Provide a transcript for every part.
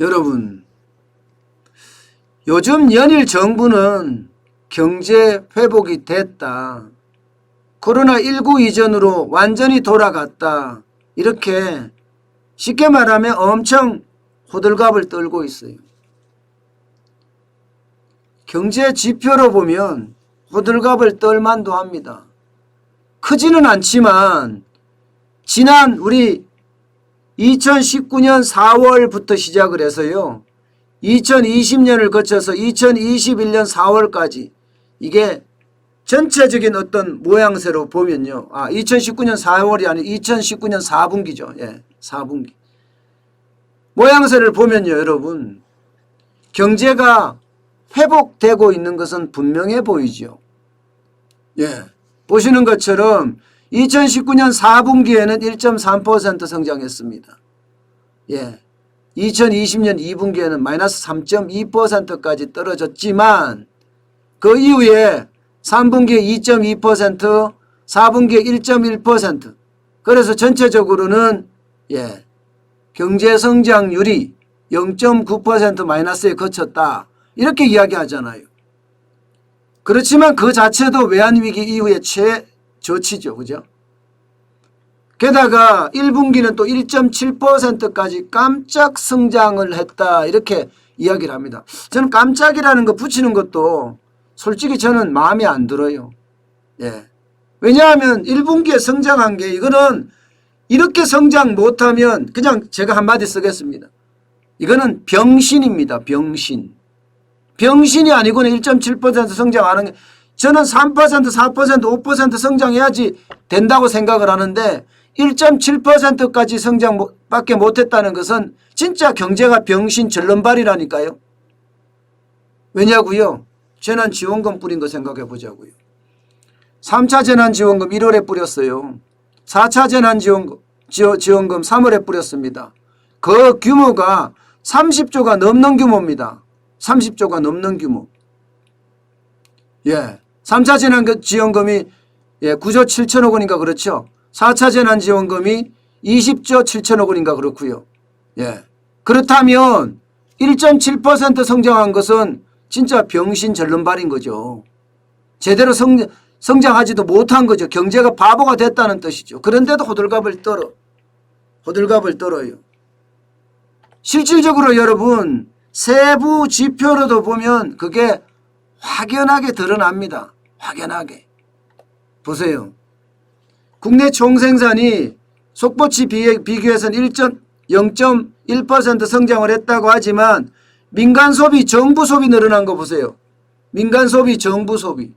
여러분, 요즘 연일 정부는 경제 회복이 됐다, 코로나19 이전으로 완전히 돌아갔다, 이렇게 쉽게 말하면 엄청 호들갑을 떨고 있어요. 경제 지표로 보면 호들갑을 떨만도 합니다. 크지는 않지만 지난 우리 2019년 4월부터 시작을 해서요, 2020년을 거쳐서 2021년 4월까지 이게 전체적인 어떤 모양새로 보면요, 2019년 4월이 아니고 2019년 4분기죠. 예, 4분기. 모양새를 보면요, 여러분, 경제가 회복되고 있는 것은 분명해 보이죠. 예, 보시는 것처럼 2019년 4분기에는 1.3% 성장했습니다. 예, 2020년 2분기에는 마이너스 3.2%까지 떨어졌지만 그 이후에 3분기에 2.2%, 4분기에 1.1%, 그래서 전체적으로는 경제 성장률이 0.9% 마이너스에 그쳤다, 이렇게 이야기하잖아요. 그렇지만 그 자체도 외환위기 이후에 최저치죠. 그죠? 게다가 1분기는 또 1.7%까지 깜짝 성장을 했다, 이렇게 이야기를 합니다. 저는 깜짝이라는 거 붙이는 것도 솔직히 저는 마음에 안 들어요. 예. 왜냐하면 1분기에 성장한 게, 이거는 이렇게 성장 못하면 그냥 제가 한마디 쓰겠습니다. 이거는 병신입니다. 병신. 병신이 아니고는 1.7% 성장하는 게, 저는 3%, 4%, 5% 성장해야지 된다고 생각을 하는데 1.7%까지 성장밖에 못했다는 것은 진짜 경제가 병신 절름발이라니까요. 왜냐고요? 재난지원금 뿌린 거 생각해 보자고요. 3차 재난지원금 1월에 뿌렸어요. 4차 재난지원금 3월에 뿌렸습니다. 그 규모가 30조가 넘는 규모입니다. 30조가 넘는 규모. 예. 3차 재난지원금이 9조 7천억 원인가 그렇죠. 4차 재난지원금이 20조 7천억 원인가 그렇고요. 예. 그렇다면 1.7% 성장한 것은 진짜 병신 절름발인 거죠. 제대로 성장하지도 못한 거죠. 경제가 바보가 됐다는 뜻이죠. 그런데도 호들갑을 떨어요. 실질적으로 여러분, 세부 지표로도 보면 그게 확연하게 드러납니다. 확연하게. 보세요. 국내 총생산이 속보치 비교해서는 0.1% 성장을 했다고 하지만 민간 소비, 정부 소비 늘어난 거 보세요. 민간 소비, 정부 소비.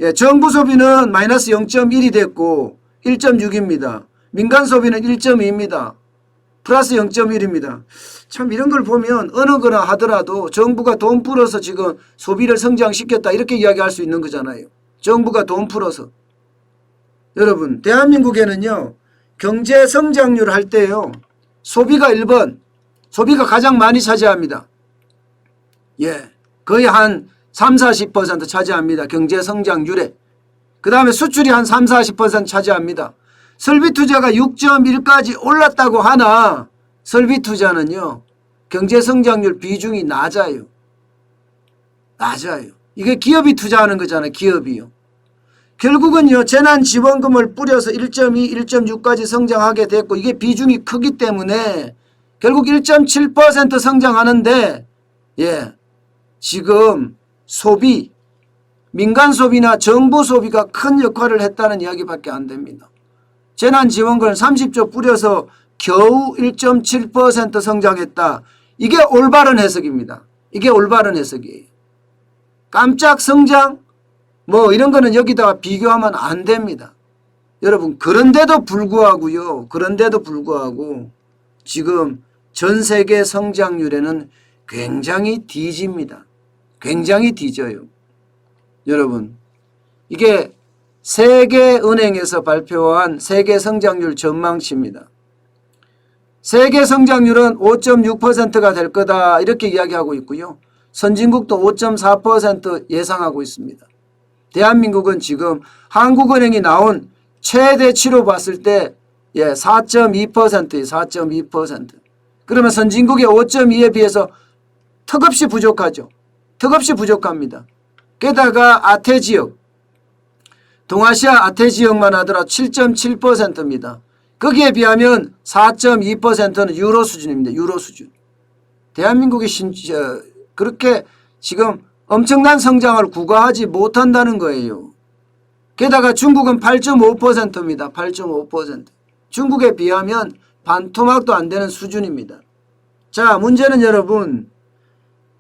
예, 정부 소비는 마이너스 0.1이 됐고 1.6입니다. 민간 소비는 1.2입니다. 플러스 0.1입니다. 참 이런 걸 보면 어느 거나 하더라도 정부가 돈 풀어서 지금 소비를 성장시켰다, 이렇게 이야기할 수 있는 거잖아요. 정부가 돈 풀어서. 여러분, 대한민국에는요, 경제 성장률 할 때요, 소비가 1번, 소비가 가장 많이 차지합니다. 예, 거의 한 3, 40% 차지합니다. 경제 성장률에. 그 다음에 수출이 한 3, 40% 차지합니다. 설비 투자가 6.1까지 올랐다고 하나 설비 투자는요, 경제 성장률 비중이 낮아요. 낮아요. 이게 기업이 투자하는 거잖아요. 기업이요. 결국은요, 재난지원금을 뿌려서 1.2, 1.6까지 성장하게 됐고, 이게 비중이 크기 때문에 결국 1.7% 성장하는데, 지금 소비, 민간 소비나 정부 소비가 큰 역할을 했다는 이야기밖에 안 됩니다. 재난지원금을 30조 뿌려서 겨우 1.7% 성장했다. 이게 올바른 해석입니다. 이게 올바른 해석이에요. 깜짝 성장? 뭐 이런 거는 여기다가 비교하면 안 됩니다. 여러분, 그런데도 불구하고요. 그런데도 불구하고 지금 전 세계 성장률에는 굉장히 뒤집니다. 굉장히 뒤져요. 여러분, 이게 세계은행에서 발표한 세계 성장률 전망치입니다. 세계 성장률은 5.6%가 될 거다, 이렇게 이야기하고 있고요. 선진국도 5.4% 예상하고 있습니다. 대한민국은 지금 한국은행이 나온 최대치로 봤을 때 4.2%예요. 4.2%. 그러면 선진국의 5.2에 비해서 턱없이 부족하죠. 턱없이 부족합니다. 게다가 아태 지역, 동아시아 아태 지역만 하더라도 7.7%입니다. 거기에 비하면 4.2%는 유로 수준입니다. 유로 수준. 대한민국이 그렇게 지금 엄청난 성장을 구가하지 못한다는 거예요. 게다가 중국은 8.5%입니다. 8.5%. 중국에 비하면 반토막도 안 되는 수준입니다. 자, 문제는 여러분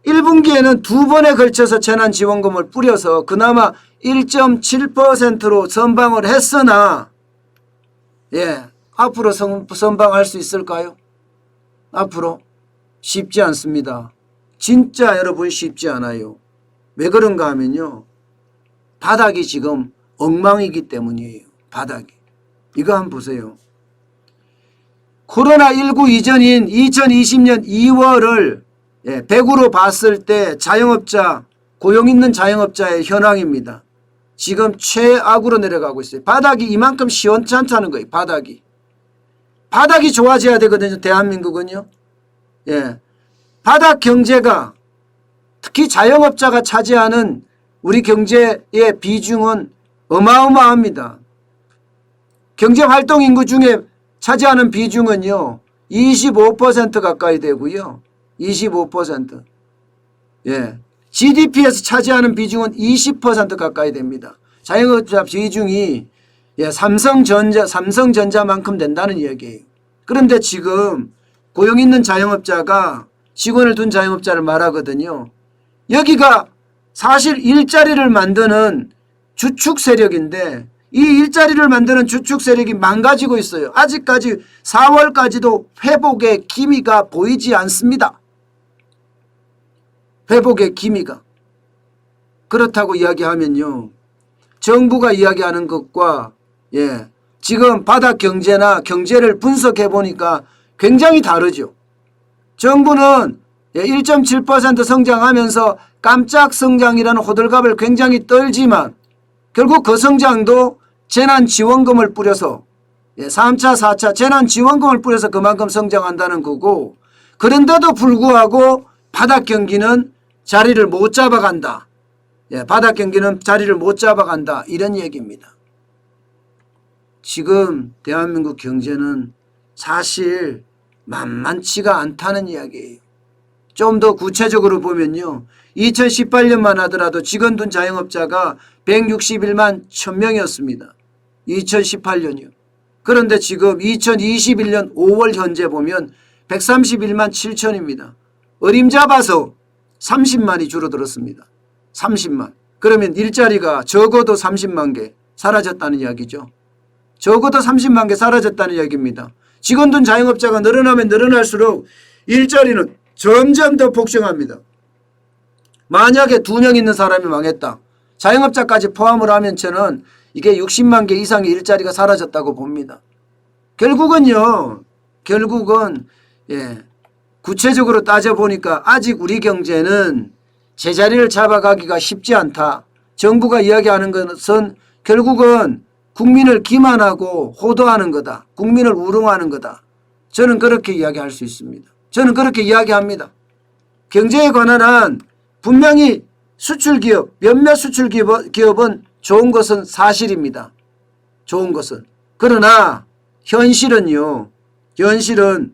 1분기에는 2번에 걸쳐서 재난지원금을 뿌려서 그나마 1.7%로 선방을 했으나 앞으로 선방할 수 있을까요? 앞으로 쉽지 않습니다. 진짜 여러분 쉽지 않아요. 왜 그런가 하면요. 바닥이 지금 엉망이기 때문이에요. 바닥이. 이거 한번 보세요. 코로나19 이전인 2020년 2월을 100으로 봤을 때 자영업자, 고용 있는 자영업자의 현황입니다. 지금 최악으로 내려가고 있어요. 바닥이 이만큼 시원찮다는 거예요. 바닥이. 바닥이 좋아져야 되거든요. 대한민국은요. 바닥 경제가 특히 자영업자가 차지하는 우리 경제의 비중은 어마어마합니다. 경제활동 인구 중에 차지하는 비중은요. 25% 가까이 되고요. 25%. GDP에서 차지하는 비중은 20% 가까이 됩니다. 자영업자 비중이 삼성전자만큼 된다는 이야기예요. 그런데 지금 고용 있는 자영업자가 직원을 둔 자영업자를 말하거든요. 여기가 사실 일자리를 만드는 주축 세력인데 이 일자리를 만드는 주축 세력이 망가지고 있어요. 아직까지 4월까지도 회복의 기미가 보이지 않습니다. 회복의 기미가. 그렇다고 이야기하면요. 정부가 이야기하는 것과 지금 바닥 경제나 경제를 분석해 보니까 굉장히 다르죠. 정부는 1.7% 성장하면서 깜짝 성장이라는 호들갑을 굉장히 떨지만 결국 그 성장도 재난지원금을 뿌려서 3차 4차 재난지원금을 뿌려서 그만큼 성장한다는 거고 그런데도 불구하고 바닥 경기는 자리를 못 잡아간다. 바닥 경기는 자리를 못 잡아간다. 이런 얘기입니다. 지금 대한민국 경제는 사실 만만치가 않다는 이야기예요. 좀 더 구체적으로 보면요. 2018년만 하더라도 직원 둔 자영업자가 161만 1000명이었습니다. 2018년이요. 그런데 지금 2021년 5월 현재 보면 131만 7천입니다. 어림잡아서 30만이 줄어들었습니다. 30만. 그러면 일자리가 적어도 30만 개 사라졌다는 이야기죠. 적어도 30만 개 사라졌다는 이야기입니다. 직원 둔 자영업자가 늘어나면 늘어날수록 일자리는 점점 더 폭증합니다. 만약에 2명 있는 사람이 망했다. 자영업자까지 포함을 하면 저는 이게 60만 개 이상의 일자리가 사라졌다고 봅니다. 결국은 구체적으로 따져보니까 아직 우리 경제는 제자리를 잡아가기가 쉽지 않다. 정부가 이야기하는 것은 결국은 국민을 기만하고 호도하는 거다. 국민을 우롱하는 거다. 저는 그렇게 이야기할 수 있습니다. 저는 그렇게 이야기합니다. 경제에 관한 한 분명히 수출기업, 몇몇 수출기업은 좋은 것은 사실입니다. 좋은 것은. 그러나 현실은요. 현실은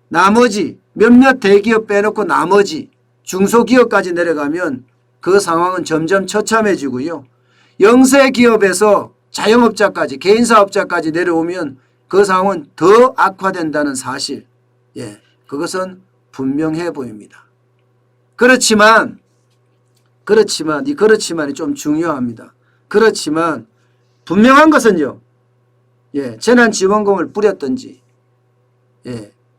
나머지 몇몇 대기업 빼놓고 나머지 중소기업까지 내려가면 그 상황은 점점 처참해지고요. 영세기업에서 자영업자까지 개인사업자까지 내려오면 그 상황은 더 악화된다는 사실. 그것은 분명해 보입니다. 그렇지만이 좀 중요합니다. 그렇지만 분명한 것은요. 재난지원금을 뿌렸든지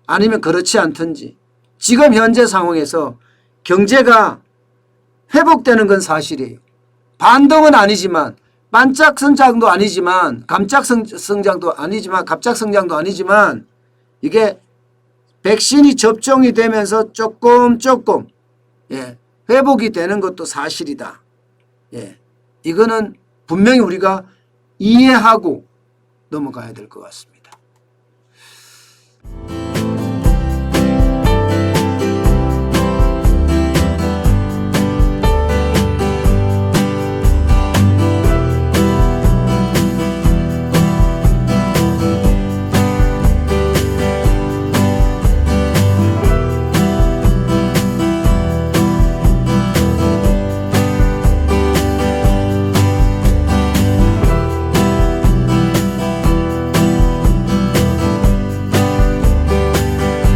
아니면 그렇지 않든지 지금 현재 상황에서 경제가 회복되는 건 사실이에요. 반등은 아니지만 반짝 성장도 아니지만 갑작 성장도 아니지만 이게 백신이 접종이 되면서 조금 회복이 되는 것도 사실이다. 이거는 분명히 우리가 이해하고 넘어가야 될 것 같습니다.